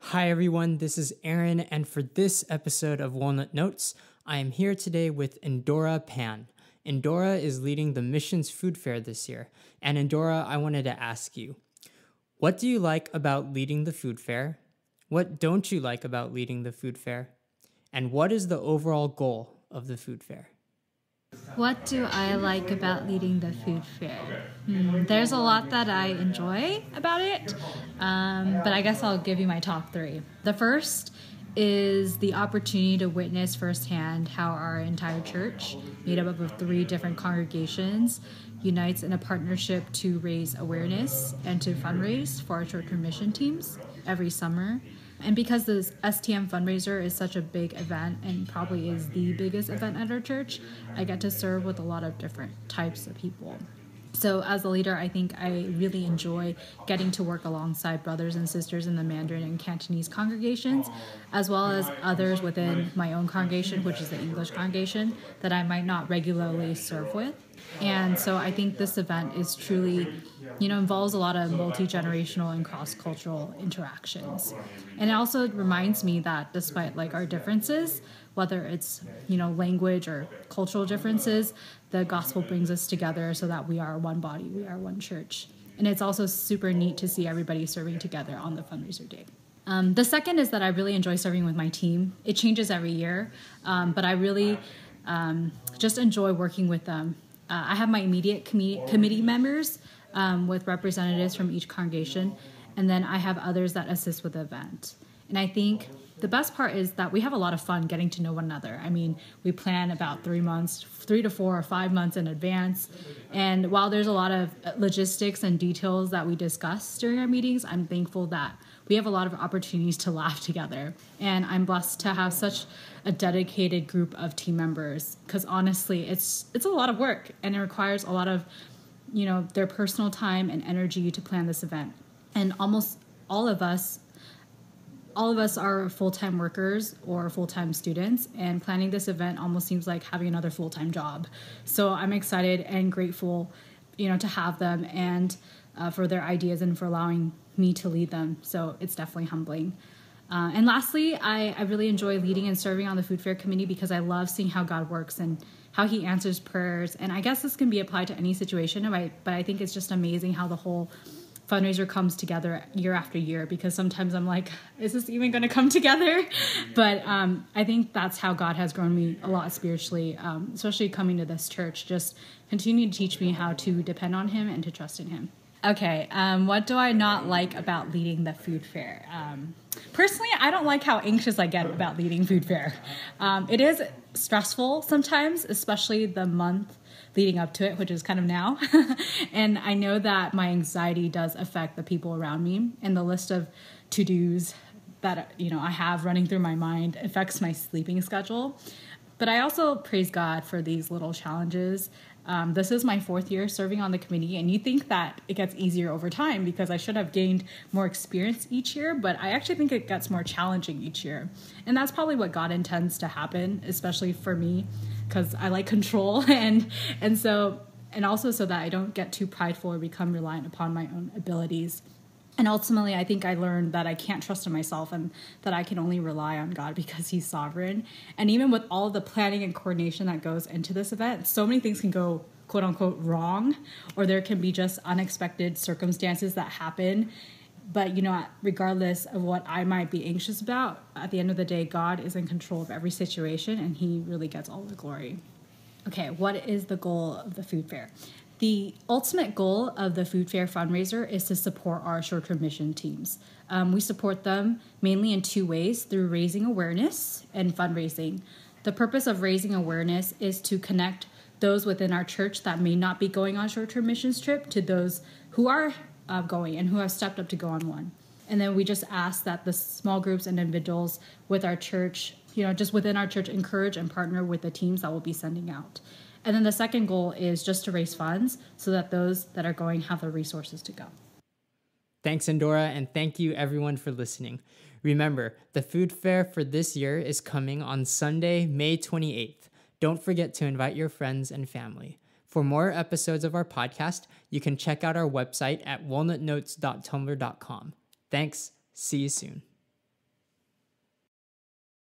Hi everyone, this is Aaron, and for this episode of Walnut Notes, I am here today with Endora Pan. Endora is leading the Missions Food Fair this year, and Endora, I wanted to ask you, what do you like about leading the food fair? What don't you like about leading the food fair? And what is the overall goal of the food fair? What do I like about leading the food fair? There's a lot that I enjoy about it, but I guess I'll give you my top three. The first is the opportunity to witness firsthand how our entire church, made up of three different congregations, unites in a partnership to raise awareness and to fundraise for our short-term mission teams every summer. And because the STM fundraiser is such a big event and probably is the biggest event at our church, I get to serve with a lot of different types of people. So as a leader, I think I really enjoy getting to work alongside brothers and sisters in the Mandarin and Cantonese congregations, as well as others within my own congregation, which is the English congregation, that I might not regularly serve with. And so I think this event is truly, involves a lot of multi-generational and cross-cultural interactions. And it also reminds me that despite our differences, whether it's, language or cultural differences, the gospel brings us together so that we are one body, we are one church. And it's also super neat to see everybody serving together on the fundraiser day. The second is that I really enjoy serving with my team. It changes every year, but I really just enjoy working with them. I have my immediate committee members with representatives from each congregation, and then I have others that assist with the event. And I think the best part is that we have a lot of fun getting to know one another. I mean, we plan about 3 to 4 or 5 months in advance. And while there's a lot of logistics and details that we discuss during our meetings, I'm thankful that we have a lot of opportunities to laugh together. And I'm blessed to have such a dedicated group of team members, because honestly, it's a lot of work and it requires a lot of, their personal time and energy to plan this event. And almost all of us are full-time workers or full-time students, and planning this event almost seems like having another full-time job. So I'm excited and grateful, to have them and for their ideas and for allowing me to lead them. So it's definitely humbling. And lastly, I really enjoy leading and serving on the food fair committee because I love seeing how God works and how he answers prayers. And I guess this can be applied to any situation, but I think it's just amazing how the whole fundraiser comes together year after year, because sometimes I'm like, is this even going to come together? But I think that's how God has grown me a lot spiritually, especially coming to this church, just continue to teach me how to depend on him and to trust in him. Okay, what do I not like about leading the food fair? Personally, I don't like how anxious I get about leading food fair. It is stressful sometimes, especially the month leading up to it, which is kind of now. And I know that my anxiety does affect the people around me, and the list of to-dos that I have running through my mind affects my sleeping schedule. But I also praise God for these little challenges. This is my 4th year serving on the committee, and you think that it gets easier over time because I should have gained more experience each year, but I actually think it gets more challenging each year. And that's probably what God intends to happen, especially for me, because I like control and also so that I don't get too prideful or become reliant upon my own abilities. And ultimately, I think I learned that I can't trust in myself and that I can only rely on God because he's sovereign. And even with all the planning and coordination that goes into this event, so many things can go, quote unquote, wrong, or there can be just unexpected circumstances that happen. But, regardless of what I might be anxious about, at the end of the day, God is in control of every situation and he really gets all the glory. Okay, what is the goal of the food fair? The ultimate goal of the food fair fundraiser is to support our short-term mission teams. We support them mainly in 2 ways, through raising awareness and fundraising. The purpose of raising awareness is to connect those within our church that may not be going on short-term missions trip to those who are going and who have stepped up to go on one. And then we just ask that the small groups and individuals with our church, just within our church, encourage and partner with the teams that we'll be sending out. And then the second goal is just to raise funds so that those that are going have the resources to go. Thanks, Endora, and thank you everyone for listening. Remember, the food fair for this year is coming on Sunday, May 28th. Don't forget to invite your friends and family. For more episodes of our podcast, you can check out our website at walnutnotes.tumblr.com. Thanks. See you soon.